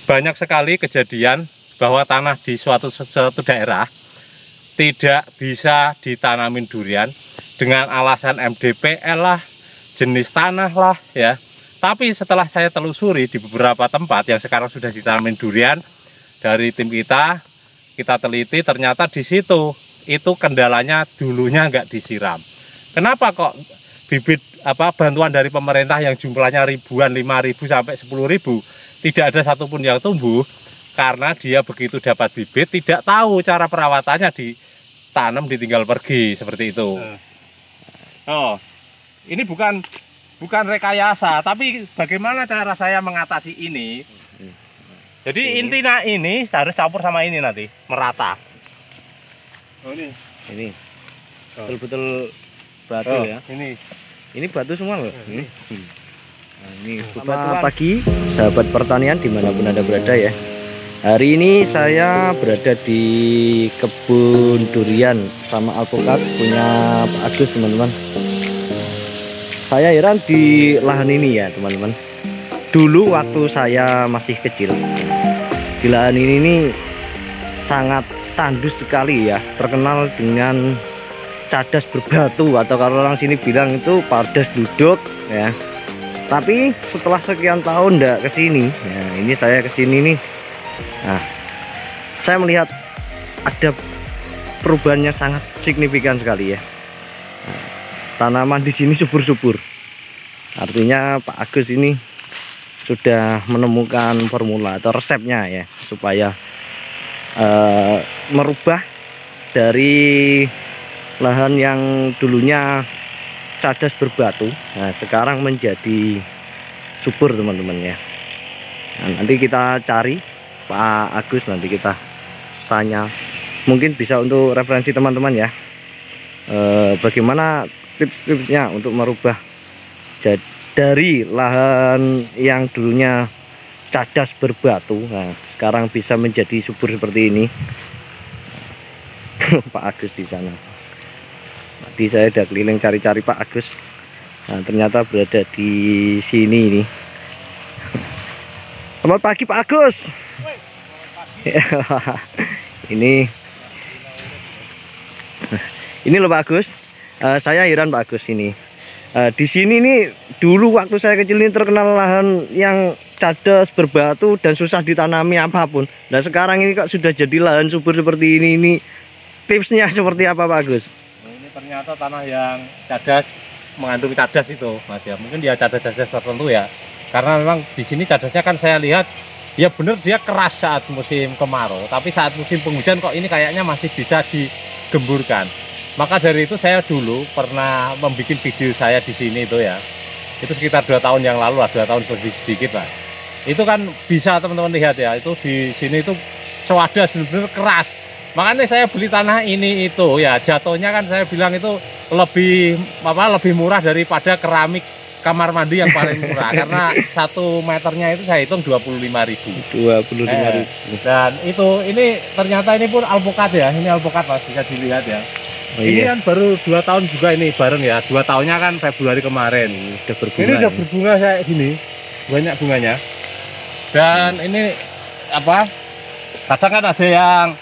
banyak sekali kejadian bahwa tanah di suatu daerah tidak bisa ditanamin durian dengan alasan MDPL lah, jenis tanah lah ya. Tapi setelah saya telusuri di beberapa tempat yang sekarang sudah ditanamin durian dari tim kita teliti, ternyata di situ itu kendalanya dulunya nggak disiram. Kenapa kok bibit bantuan dari pemerintah yang jumlahnya ribuan, 5.000 sampai 10.000 tidak ada satupun yang tumbuh? Karena dia begitu dapat bibit tidak tahu cara perawatannya, ditanam ditinggal pergi seperti itu. Oh, ini bukan rekayasa, tapi bagaimana cara saya mengatasi ini? Jadi intinya ini harus campur sama ini nanti merata. Oh ini betul-betul batu ya. Ini batu semua loh. Nah, ini selamat pagi sahabat pertanian dimanapun Anda berada ya. Hari ini saya berada di kebun durian sama alpukat punya Pak Agus teman-teman. Saya heran di lahan ini ya teman-teman. Dulu waktu saya masih kecil, di lahan ini sangat tandus sekali ya, terkenal dengan cadas berbatu atau kalau orang sini bilang itu padas duduk ya. Tapi setelah sekian tahun ndak kesini, ya ini saya kesini nih. Nah, saya melihat ada perubahannya sangat signifikan sekali ya. Nah, tanaman di sini subur-subur. Artinya Pak Agus ini sudah menemukan formula atau resepnya ya supaya merubah dari lahan yang dulunya cadas berbatu, nah sekarang menjadi subur teman-teman ya. Nah, nanti kita cari Pak Agus, nanti kita tanya, mungkin bisa untuk referensi teman-teman ya, bagaimana tips-tipsnya untuk merubah dari lahan yang dulunya cadas berbatu, nah sekarang bisa menjadi subur seperti ini. Pak Agus di sana. Tadi saya udah keliling cari-cari Pak Agus. Nah, ternyata berada di sini ini. Selamat pagi Pak Agus. Ini loh Pak Agus. Saya heran Pak Agus ini. Di sini nih dulu waktu saya kecil ini terkenal lahan yang cadas berbatu dan susah ditanami apapun. Nah sekarang ini kok sudah jadi lahan subur seperti ini. Ini tipsnya seperti apa Pak Agus? Ini ternyata tanah yang cadas mengandung cadas itu Mas ya. Mungkin dia cadas-cadas tertentu ya. Karena memang di sini cadasnya kan saya lihat ya bener dia keras saat musim kemarau, tapi saat musim penghujan kok ini kayaknya masih bisa digemburkan. Maka dari itu saya dulu pernah membuat video saya di sini itu ya. Itu sekitar 2 tahun yang lalu lah, 2 tahun lebih sedikit lah. Itu kan bisa teman-teman lihat ya, itu di sini itu sewadas benar-benar keras. Makanya saya beli tanah ini itu ya, jatuhnya kan saya bilang itu lebih murah daripada keramik kamar mandi yang paling murah. Karena 1 meternya itu saya hitung 25.000. 25.000. Dan ini ternyata ini pun alpukat ya, ini alpukat Mas, bisa dilihat ya. Oh, ini iya. kan baru 2 tahun juga ini bareng ya, 2 tahunnya kan Februari kemarin. Udah berbunga. Ini udah berbunga kayak gini, banyak bunganya. Dan ini kadang kan ada yang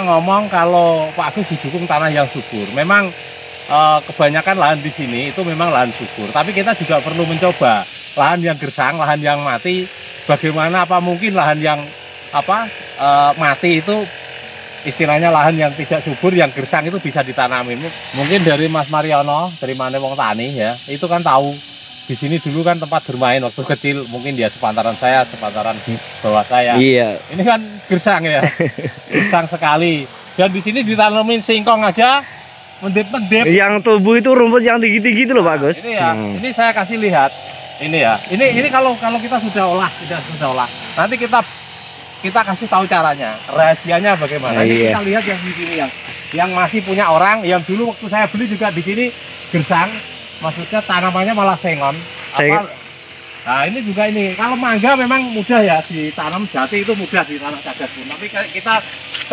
ngomong kalau Pak Agus didukung tanah yang subur. Memang kebanyakan lahan di sini itu memang lahan subur, tapi kita juga perlu mencoba lahan yang gersang, lahan yang mati. Bagaimana mungkin lahan yang mati itu, istilahnya lahan yang tidak subur, yang gersang itu bisa ditanami. Mungkin dari Mas Mariono, dari Mana Wong Tani ya, itu kan tahu di sini dulu kan tempat bermain waktu kecil. Mungkin dia sepantaran saya, sepantaran di bawah saya. Iya. Ini kan gersang ya, gersang sekali. Dan di sini ditanamin singkong aja mendip-mendip. Yang tumbuh itu rumput yang tinggi-tinggi itu loh Pak Agus. Ini ya, ini saya kasih lihat. Ini ya, ini kalau kita sudah olah, nanti kita kasih tahu caranya, rahasianya bagaimana. Ini kita lihat yang di sini yang masih punya orang, yang dulu waktu saya beli juga di sini gersang, maksudnya tanamannya malah sengon. Nah ini juga ini, kalau mangga memang mudah ya ditanam, jati itu mudah ditanam cadas pun. Tapi kita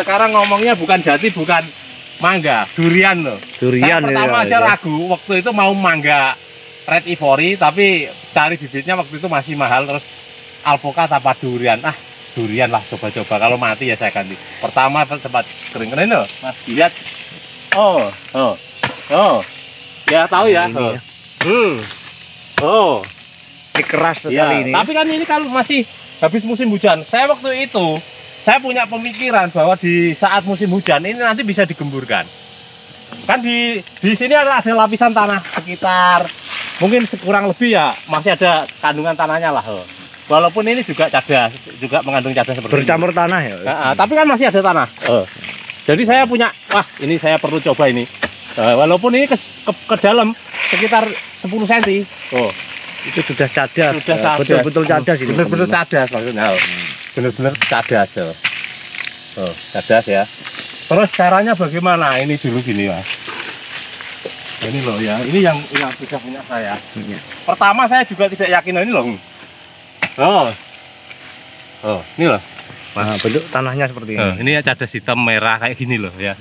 sekarang ngomongnya bukan jati, bukan mangga, durian loh. Durian. Saya pertama aja ragu waktu itu mau mangga red ivory, tapi cari bibitnya waktu itu masih mahal, terus alpukat apa durian. durian lah, coba-coba. Kalau mati ya saya ganti. Pertama sempat kering-kering loh, Mas. Lihat. Oh. Ya tahu ya. Ini ya. Ini keras sekali Ya, ini. tapi kan ini kalau masih habis musim hujan. Saya waktu itu saya punya pemikiran bahwa di saat musim hujan ini nanti bisa digemburkan. Kan di sini ada lapisan tanah sekitar mungkin kurang lebih ya masih ada kandungan tanahnya lah. Walaupun ini juga cadas, juga mengandung cadas seperti Bercampur tanah ya. tapi kan masih ada tanah. Jadi saya punya, wah ini saya perlu coba ini. Walaupun ini ke dalam sekitar 10 cm. Itu sudah cadas. Sudah cadas. Betul-betul cadas ini. Bener-bener cadas maksudnya. Bener-bener cadas. Cadas ya. Terus caranya bagaimana? Ini dulu gini Mas. Ini loh ya, ini yang sudah punya saya. Pertama saya juga tidak yakin ini loh. Ini loh. Nah, bentuk tanahnya seperti ini. Ini ya cadas hitam merah kayak gini loh ya.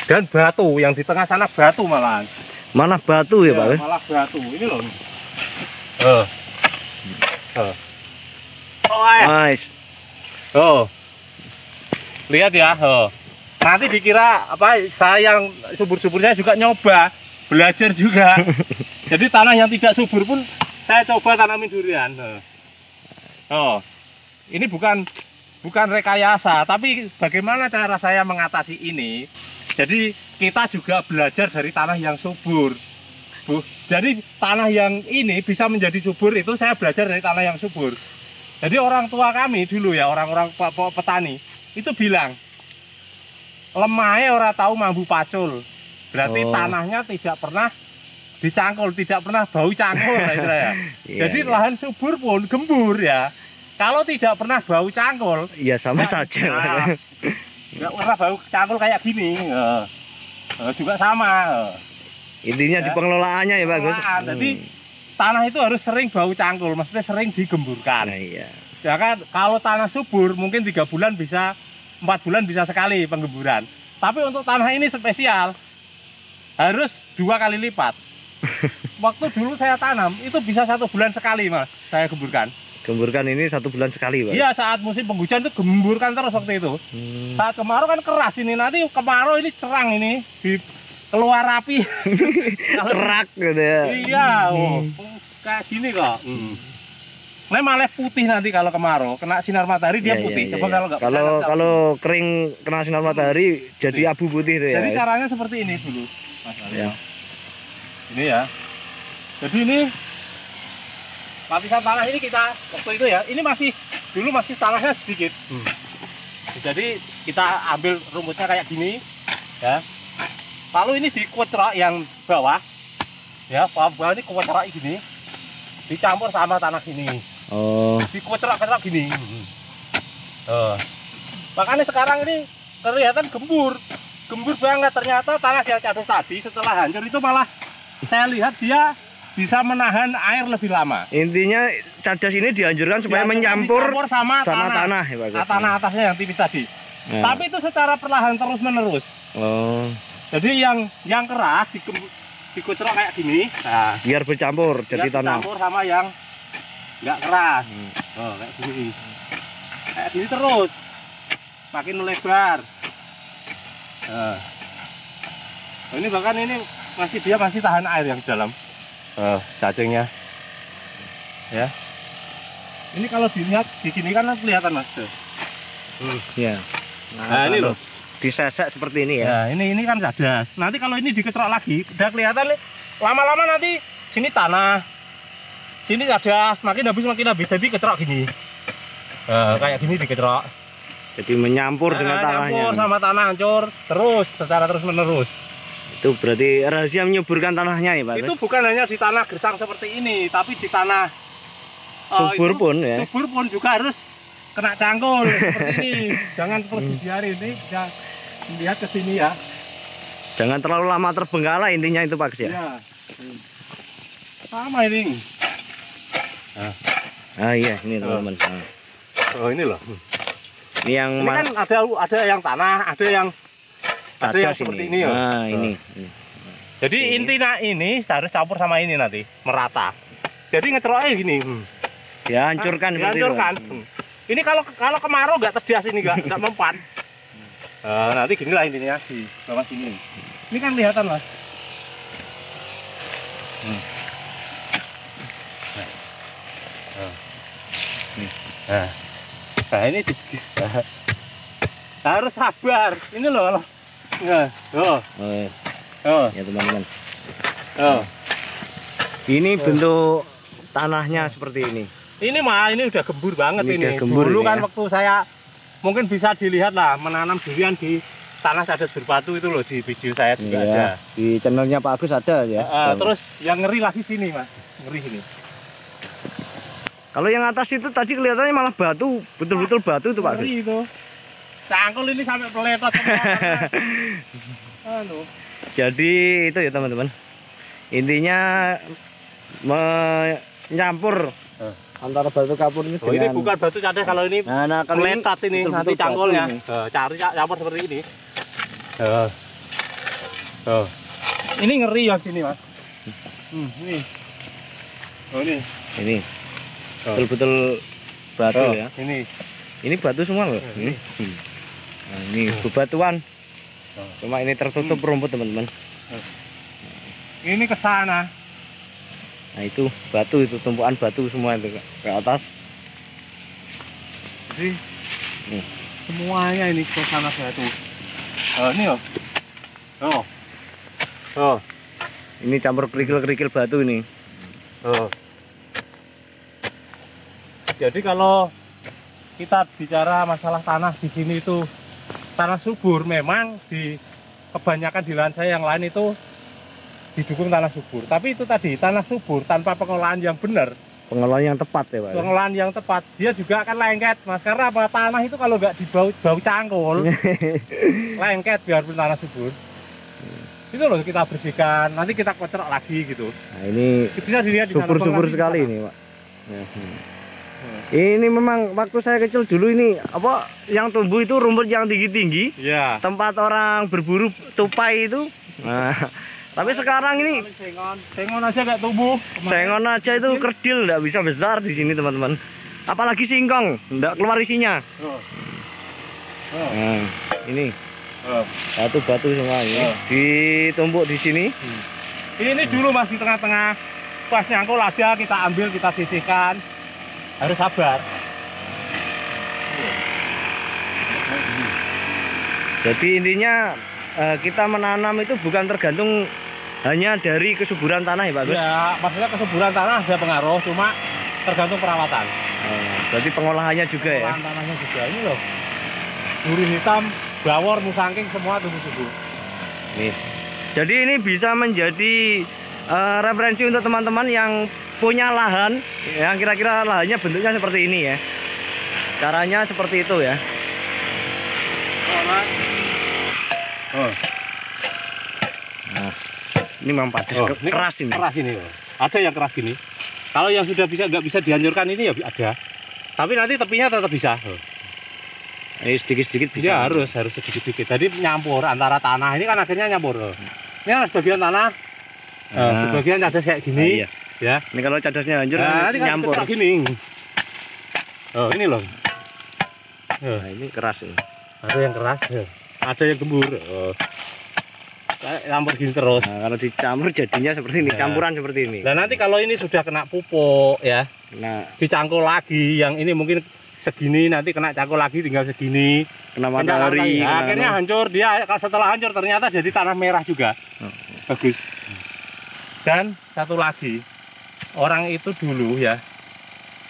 Dan batu yang di tengah sana batu malahan. Mana batu ya, Pak? Malah batu. Ini loh. Nice. Lihat ya. Nanti dikira apa? Saya yang subur-subur saya juga nyoba, belajar juga. Jadi tanah yang tidak subur pun saya coba tanamin durian. Ini bukan rekayasa, tapi bagaimana cara saya mengatasi ini? Jadi kita juga belajar dari tanah yang subur. Jadi tanah yang ini bisa menjadi subur itu saya belajar dari tanah yang subur. Jadi orang tua kami dulu ya, orang-orang petani itu bilang lemahnya orang tahu mambu pacul. Berarti tanahnya tidak pernah dicangkul, tidak pernah bau cangkul ya. Jadi lahan subur pun gembur ya. Kalau tidak pernah bau cangkul, ya sama saja. Nggak pernah bau cangkul kayak gini. Juga sama. Intinya di pengelolaannya ya, Pak Gus. Jadi tanah itu harus sering bau cangkul, maksudnya sering digemburkan. Nah, iya. Ya kan, kalau tanah subur mungkin 3 bulan bisa, 4 bulan bisa sekali penggemburan. Tapi untuk tanah ini spesial, harus 2 kali lipat. Waktu dulu saya tanam itu bisa 1 bulan sekali Mas, saya gemburkan. Gemburkan ini 1 bulan sekali, Pak? Iya, saat musim penghujan itu gemburkan terus waktu itu. Saat kemarau kan keras ini, nanti kemarau ini cerang ini, keluar api. Serak gitu ya. Iya, kayak gini kok. Nah, malah putih nanti kalau kemarau, kena sinar matahari dia putih. Coba kalau enggak. Kalau kering kena sinar matahari jadi abu putih itu ya. Jadi caranya seperti ini dulu, Mas. Ya. Ini ya. Jadi ini lapisan tanah ini kita waktu itu ya, ini dulu masih tanahnya sedikit. Jadi kita ambil rumputnya kayak gini, ya. Lalu ini dikucrok yang bawah, ya, bawah ini kucrok gini, dicampur sama tanah gini. Dikucrok-kucrok gini. Makanya sekarang ini kelihatan gembur banget. Ternyata tanah yang cadas tadi setelah hancur itu malah saya lihat dia bisa menahan air lebih lama. Intinya cadas ini dianjurkan supaya mencampur sama tanah ya, Pak Gus. Tanah atasnya yang tipis tadi. Tapi itu secara perlahan terus menerus. Jadi yang keras dikucrok kayak gini. Nah, biar bercampur jadi tanah. Bercampur sama yang nggak keras. Kayak gini. Kayak gini terus. Makin melebar. Ini bahkan ini dia masih tahan air yang dalam. Cacingnya ya, ini kalau dilihat di sini kan kelihatan Mas. Ya. Nah ini loh disesek seperti ini ya. Nah ini kan cadas. Nanti kalau ini diketrok lagi udah kelihatan nih, lama-lama nanti sini tanah, sini cadas, makin habis jadi ketrok gini. Kayak gini diketrok, jadi menyampur dengan tanahnya. Nyampur sama tanah, hancur terus secara terus menerus. Itu berarti rahasia menyuburkan tanahnya ya, Pak? Itu bukan hanya di tanah gersang seperti ini, tapi di tanah subur pun ya. Subur pun juga harus kena cangkul seperti ini. Jangan terus dibiarin, ini bisa lihat ke sini ya. Jangan terlalu lama terbengkalai intinya itu, Pak ya. Iya. Sama ini. Iya, ini teman-teman. Ini loh. Ini yang kan ada yang tanah, ada yang seperti ini ya. Nah, ini. Jadi intinya ini harus campur sama ini nanti merata. Jadi ngetroknya gini. Dihancurkan seperti itu. Dihancurkan. Ini kalau kemarau nggak terdias ini nggak mempan. Nanti gini lah intinya di bawah sini. Ini kan kelihatan mas. Nah ini harus sabar. Ini loh. Ya teman-teman. Ini bentuk tanahnya seperti ini. Ini udah gembur banget ini. Udah gembur Dulu ini kan ya. waktu saya mungkin bisa dilihat lah menanam durian di tanah cadas berbatu itu loh, di video saya juga ada. Di channelnya Pak Agus ada ya. Terus yang ngeri lagi sini mas, ngeri sini. Kalau yang atas itu tadi kelihatannya malah batu, betul-betul batu itu Pak Agus. Ngeri itu. Cangkul ini sampai peletot semua. Jadi itu ya teman-teman. Intinya menyampur antara batu kapur ini Oh, ini bukan batu cadas, kalau ini kalau meletot ini betul-betul nanti cangkulnya. batu Cari campur seperti ini. Ini ngeri yang sini mas. Ini. Ini. ini betul-betul batu ya. Ini batu semua loh. Ini. Nah, ini bebatuan. Cuma ini tertutup rumput teman-teman. Ini ke sana. Nah itu batu, itu tumpukan batu semua itu ke atas. Jadi semuanya ini ke sana batu. Ini Ini campur kerikil-kerikil batu ini. Jadi kalau kita bicara masalah tanah di sini itu tanah subur, memang di kebanyakan di lahan saya yang lain itu didukung tanah subur. Tapi itu tadi tanah subur tanpa pengolahan yang benar, Pengolahan yang tepat ya Pak. pengolahan yang tepat, dia juga akan lengket mas. Karena apa? Tanah itu kalau nggak bau cangkul, lengket biarpun tanah subur. Itu loh kita bersihkan, nanti kita kocerok lagi gitu. Nah ini Bisa dilihat di sana, subur-subur pengolahan sekali di sana. ini Pak. Ini memang waktu saya kecil dulu ini apa yang tumbuh itu rumput yang tinggi-tinggi. Iya. Tempat orang berburu tupai itu. Nah, tapi sekarang ini Sengon aja nggak tumbuh. sengon aja itu kerdil, nggak bisa besar di sini teman-teman. Apalagi singkong, nggak keluar isinya. Nah, ini batu-batu semua ini ditumpuk di sini. Ini dulu masih tengah-tengah, pas nyangkul aja kita ambil, kita sisihkan. Harus sabar. Jadi intinya kita menanam itu bukan tergantung hanya dari kesuburan tanah ya Pak Gus? Ya, maksudnya kesuburan tanah ada pengaruh, cuma tergantung perawatan. Berarti pengolahannya juga ya? Pengolahan tanahnya juga. Ini loh, duri hitam, bawor, musangking, semua tumbuh subur. Nih. Jadi ini bisa menjadi referensi untuk teman-teman yang punya lahan yang kira-kira lahannya bentuknya seperti ini ya. Caranya seperti itu ya. Nah, ini memang padat, Ini keras ini. Keras ini. Ada yang keras gini. Kalau yang sudah nggak bisa dihancurkan ini ya ada. Tapi nanti tepinya tetap bisa. Ini sedikit-sedikit bisa. Ya harus sedikit-sedikit. Jadi nyampur antara tanah ini kan akhirnya nyampur. Ini ada sebagian tanah, sebagian cadas kayak gini. Iya. Ya. Ini kalau cadasnya hancur Nanti kan nyampur. ketok gini. Ini loh. Nah, ini keras ini. Ada yang keras, ada yang gembur. Campur gini terus. Nah, kalau dicampur jadinya seperti ini, campuran seperti ini. Dan nanti kalau ini sudah kena pupuk ya, Nah, dicangkul lagi. Yang ini mungkin segini, nanti kena cangkul lagi tinggal segini. kena matahari. Nah, akhirnya hancur. Dia setelah hancur ternyata jadi tanah merah juga. Bagus. Dan satu lagi, orang itu dulu ya,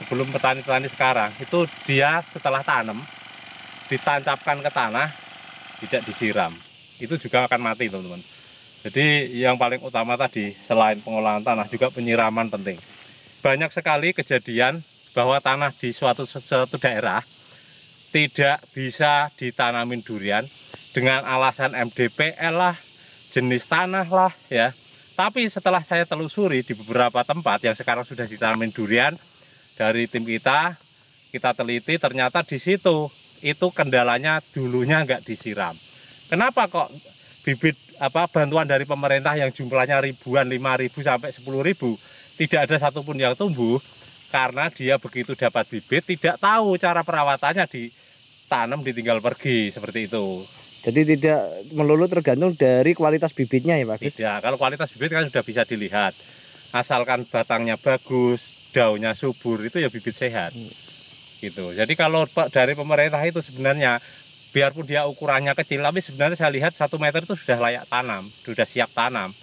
sebelum petani-petani sekarang, itu dia setelah tanam, ditancapkan ke tanah, tidak disiram. Itu juga akan mati teman-teman. Jadi yang paling utama tadi, selain pengolahan tanah, juga penyiraman penting. Banyak sekali kejadian bahwa tanah di suatu daerah tidak bisa ditanamin durian dengan alasan MDPL lah, jenis tanah lah ya. Tapi setelah saya telusuri di beberapa tempat yang sekarang sudah ditanamin durian dari tim kita teliti, ternyata di situ itu kendalanya dulunya nggak disiram. Kenapa kok bibit bantuan dari pemerintah yang jumlahnya ribuan, 5.000 sampai 10.000 tidak ada satupun yang tumbuh? karena dia begitu dapat bibit tidak tahu cara perawatannya, ditanam ditinggal pergi seperti itu. Jadi tidak melulu tergantung dari kualitas bibitnya ya Pak Agus? Tidak, kalau kualitas bibit kan sudah bisa dilihat. Asalkan batangnya bagus, daunnya subur, itu ya bibit sehat. Gitu. Jadi kalau dari pemerintah itu sebenarnya, biarpun dia ukurannya kecil, tapi sebenarnya saya lihat 1 meter itu sudah layak tanam, sudah siap tanam.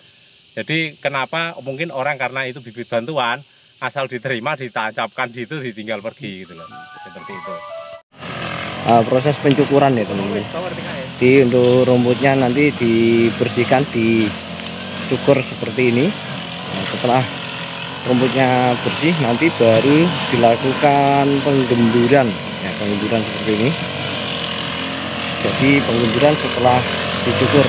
Jadi kenapa mungkin orang karena itu bibit bantuan, asal diterima, ditancapkan di itu, ditinggal pergi gitu loh. Seperti itu. Proses pencukuran ya teman-teman. Jadi untuk rumputnya nanti dibersihkan, dicukur seperti ini. Nah, setelah rumputnya bersih nanti baru dilakukan penggemburan. Ya, penggemburan seperti ini. Jadi penggemburan setelah dicukur.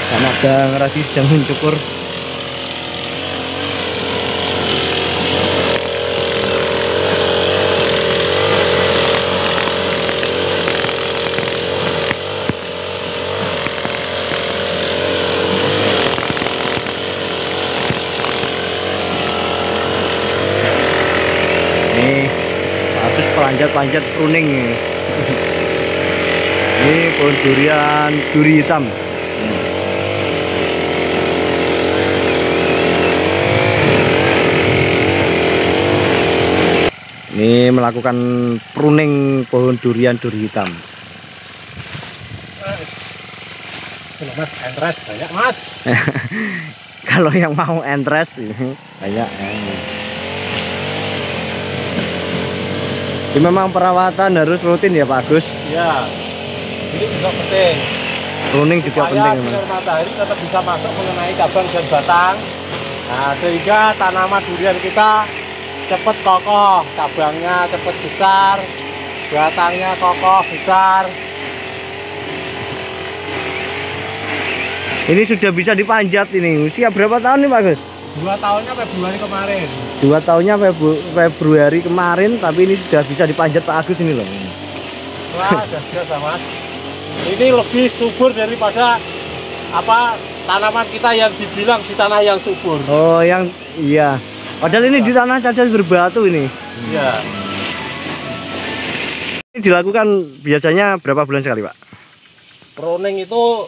Sama Bang Radi sedang mencukur. Panjat pruning. Ini pohon durian duri hitam. Ini melakukan pruning pohon durian duri hitam. Mas, entres banyak Mas. Kalau yang mau entres ini banyak. Jadi memang perawatan harus rutin ya Pak Agus? Iya, ini juga penting. Pruning juga penting. Sinar matahari tetap bisa masuk mengenai cabang dan batang. Nah, sehingga tanaman durian kita cepat kokoh, cabangnya cepat besar, batangnya kokoh besar. Ini sudah bisa dipanjat ini. Usia berapa tahun nih Pak Agus? 2 tahunnya Februari kemarin. 2 tahunnya Februari kemarin, tapi ini sudah bisa dipanjat Pak Agus ini loh. Wah, sudah biasa Mas. Ini lebih subur daripada tanaman kita yang dibilang di tanah yang subur. Oh, yang iya. Padahal ini di tanah cadas berbatu ini. Iya. Ini dilakukan biasanya berapa bulan sekali Pak? Pruning itu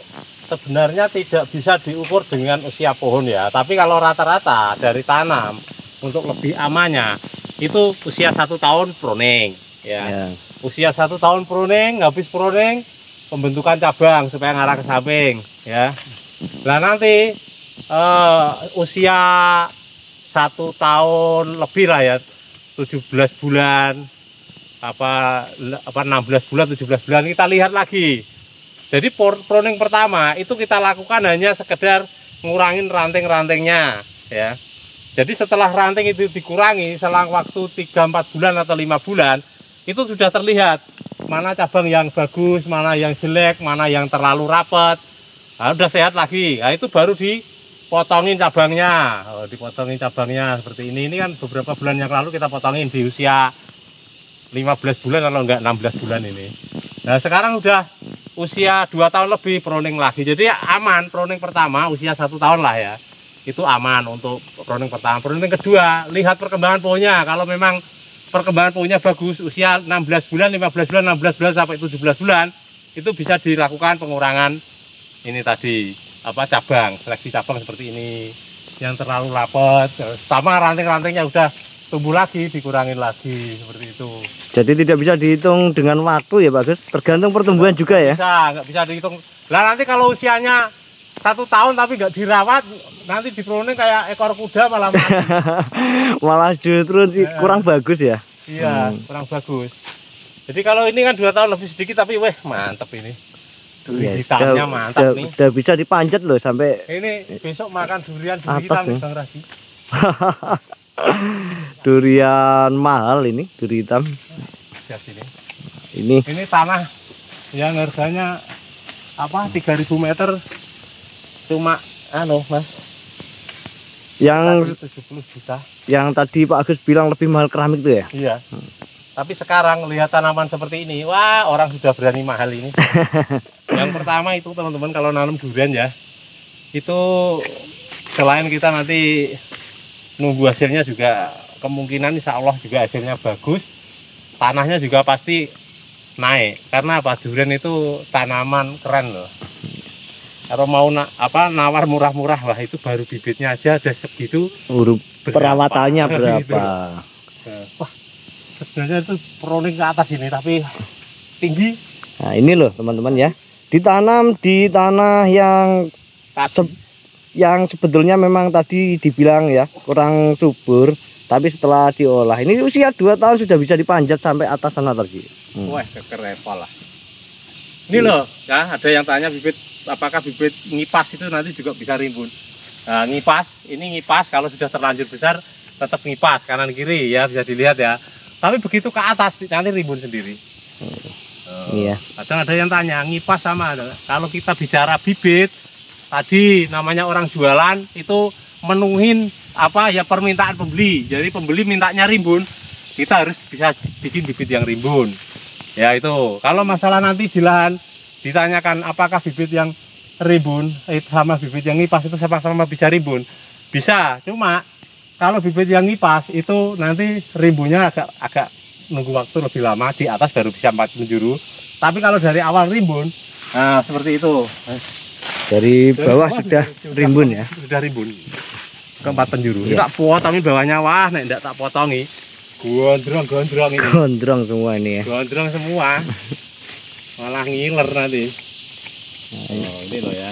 sebenarnya tidak bisa diukur dengan usia pohon ya, tapi kalau rata-rata dari tanam untuk lebih amannya itu usia 1 tahun pruning ya. Usia 1 tahun pruning, habis pruning pembentukan cabang supaya ngarah ke samping ya. Nah nanti usia 1 tahun lebih lah ya, 17 bulan 16 bulan 17 bulan kita lihat lagi. Jadi pruning pertama itu kita lakukan hanya sekedar ngurangin ranting-rantingnya ya. Jadi setelah ranting itu dikurangi selang waktu 3-4 bulan atau 5 bulan itu sudah terlihat mana cabang yang bagus, mana yang jelek, mana yang terlalu rapat. Nah, udah sehat lagi. Nah, itu baru dipotongin cabangnya. Dipotongin cabangnya seperti ini. Ini kan beberapa bulan yang lalu kita potongin di usia 15 bulan kalau enggak 16 bulan ini. Nah, sekarang udah usia 2 tahun lebih pruning lagi, jadi aman. Pruning pertama usia 1 tahun lah ya, itu aman untuk pruning pertama. Pruning kedua, lihat perkembangan pohonnya. Kalau memang perkembangan pohonnya bagus, usia 16 bulan, 15 bulan, 16 bulan sampai 17 bulan, itu bisa dilakukan pengurangan ini tadi cabang, seleksi cabang seperti ini. Yang terlalu rapat, sama ranting-rantingnya udah tumbuh lagi, dikurangin lagi seperti itu. Jadi tidak bisa dihitung dengan waktu ya Pak Gus, tergantung pertumbuhan juga ya? Nggak bisa dihitung. Nah nanti kalau usianya 1 tahun tapi nggak dirawat, nanti di pruning kayak ekor kuda malah mati. Malah justru kurang bagus ya? Iya, kurang bagus. Jadi kalau ini kan 2 tahun lebih sedikit tapi mantep ini. Hitamnya mantap nih. Udah bisa dipanjat loh sampai. Ini besok makan durian hitam nih Bang Radi. Durian mahal ini, duri hitam. Ini tanah yang harganya 3.000 meter cuma Mas. Yang 70 juta. Yang tadi Pak Agus bilang lebih mahal keramik tuh ya? Iya. Tapi sekarang lihat tanaman seperti ini, wah orang sudah berani mahal ini. Yang pertama itu teman-teman kalau nanam durian ya, itu selain kita nanti nunggu hasilnya juga kemungkinan insya Allah juga hasilnya bagus. Tanahnya juga pasti naik. Karena apa? Durian itu tanaman keren loh. Kalau mau nawar murah-murah, wah itu baru bibitnya aja ada segitu. Perawatannya berapa? Wah, sebenarnya itu proning ke atas ini, tapi tinggi. Nah ini loh teman-teman ya, ditanam di tanah yang sebetulnya memang tadi dibilang ya kurang subur, tapi setelah diolah ini usia 2 tahun sudah bisa dipanjat sampai atas sana tadi. Wah, keren lah. Ini loh, ya ada yang tanya bibit, apakah bibit ngipas itu nanti juga bisa rimbun. Nah, ini ngipas kalau sudah terlanjur besar tetap ngipas kanan kiri ya, bisa dilihat ya. Tapi begitu ke atas nanti rimbun sendiri. Iya. Ada yang tanya ngipas sama, kalau kita bicara bibit tadi namanya orang jualan itu menuhin permintaan pembeli. Jadi pembeli mintanya rimbun, kita harus bisa bikin bibit yang rimbun. Ya itu. Kalau masalah nanti di lahan ditanyakan apakah bibit yang rimbun sama bibit yang ngipas itu sama-sama bisa rimbun, bisa. Cuma kalau bibit yang ngipas itu nanti rimbunnya agak nunggu waktu lebih lama, di atas baru bisa 4 penjuru. Tapi kalau dari awal rimbun, nah seperti itu. Dari bawah sudah rimbun ya. Sudah rimbun ke 4 penjuru. Iya. Tak potong bawahnya, wah nek ndak tak potongi. Gondrong ini. Gondrong semua ini ya. Gondrong semua. Malah ngiler nanti. Oh, ini loh ya.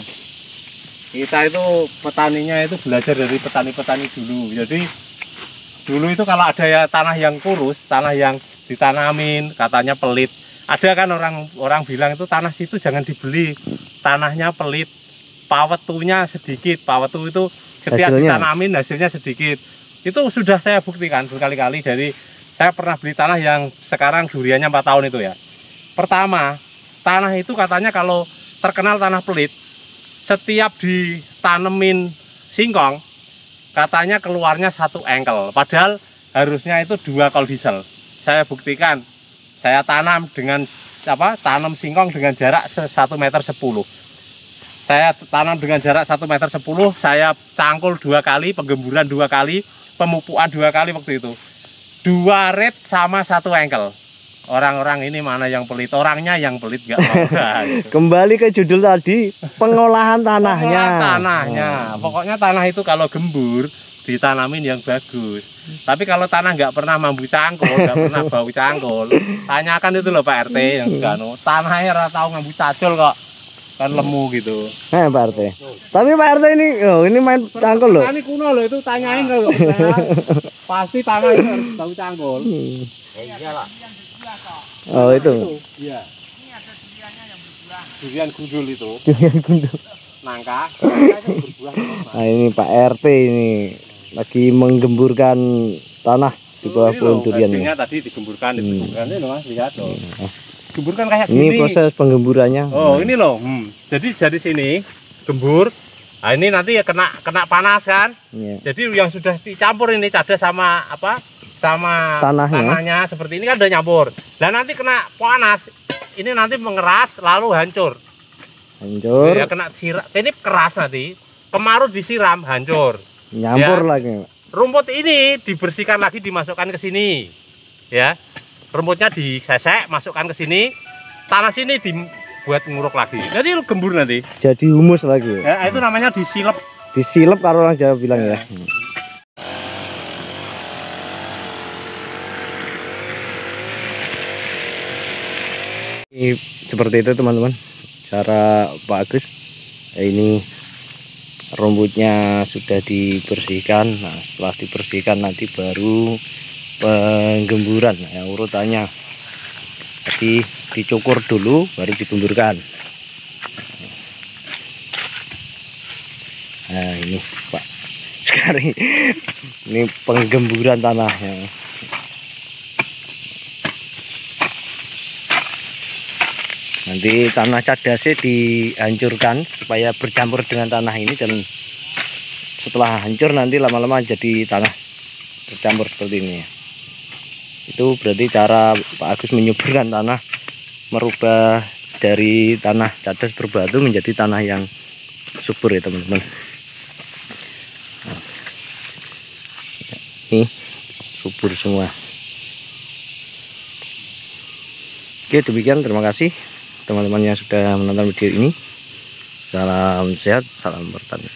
Kita itu petaninya itu belajar dari petani-petani dulu. Jadi dulu itu kalau ada ya tanah yang kurus, tanah yang ditanamin katanya pelit. Ada kan orang bilang itu tanah situ jangan dibeli, tanahnya pelit, pawetunya sedikit. Pawetu itu ketika ditanamin hasilnya sedikit. Itu sudah saya buktikan berkali-kali. Jadi saya pernah beli tanah yang sekarang duriannya 4 tahun itu ya. Pertama, tanah itu katanya kalau terkenal tanah pelit, setiap ditanemin singkong katanya keluarnya 1 engkel. Padahal harusnya itu 2 kol diesel. Saya buktikan. Saya tanam dengan tanam singkong dengan jarak 1,10 meter. Saya tanam dengan jarak 1,10 meter, saya cangkul 2 kali, penggemburan 2 kali, pemupukan 2 kali waktu itu. 2 red sama 1 engkel. Orang-orang ini mana yang pelit? Orangnya yang pelit nggak mau. Gitu. Kembali ke judul tadi, pengolahan tanahnya. Pokoknya tanah itu kalau gembur ditanamin yang bagus. Tapi kalau tanah nggak pernah mambu cangkul, nggak pernah bau cangkul, tanyakan itu loh Pak RT yang gano. Tanahnya rata tahu ngambu cacul kok, kan lemu gitu. Pak RT. Tapi Pak RT ini main cangkul loh. Ini kuno loh, itu tanyain loh. Pasti tanah itu harus bau cangkul. Iyalah. Oh itu. Iya. Ini ada duriannya yang berbuah. Durian gundul itu. Durian gundul. Nangka itu berbuah. Nah ini Pak RT ini lagi menggemburkan tanah di bawah pohon durian ini. Tadi digemburkan, ini loh Mas, lihat loh. Gemburkan kayak gini. Ini proses penggemburannya. Oh ini loh. Jadi dari sini gembur. Nah ini nanti ya kena panas kan. Jadi yang sudah dicampur ini cadas sama sama tanahnya seperti ini kan udah nyampur. Dan nanti kena panas, ini nanti mengeras lalu hancur. Ya kena siram, ini keras nanti. Kemarau disiram hancur. Nyampur lagi. Rumput ini dibersihkan lagi, dimasukkan ke sini. Ya. Rumputnya disesek, masukkan ke sini. Tanah sini dibuat nguruk lagi. Jadi gembur nanti. Jadi humus lagi. Ya, itu namanya disilep. Disilep kalau orang Jawa bilang ya. Ini seperti itu teman-teman, cara Pak Agus. Ini rumputnya sudah dibersihkan. Nah setelah dibersihkan nanti baru penggemburan ya, urutannya. Jadi dicukur dulu baru digemburkan. Nah ini Pak sekarang ini penggemburan tanahnya. Nanti tanah cadasnya dihancurkan supaya bercampur dengan tanah ini, dan setelah hancur nanti lama-lama jadi tanah bercampur seperti ini ya. Itu berarti cara Pak Agus menyuburkan tanah, merubah dari tanah cadas berbatu menjadi tanah yang subur ya teman-teman. Ini subur semua. Oke, demikian, terima kasih teman-teman yang sudah menonton video ini. Salam sehat, salam bertani.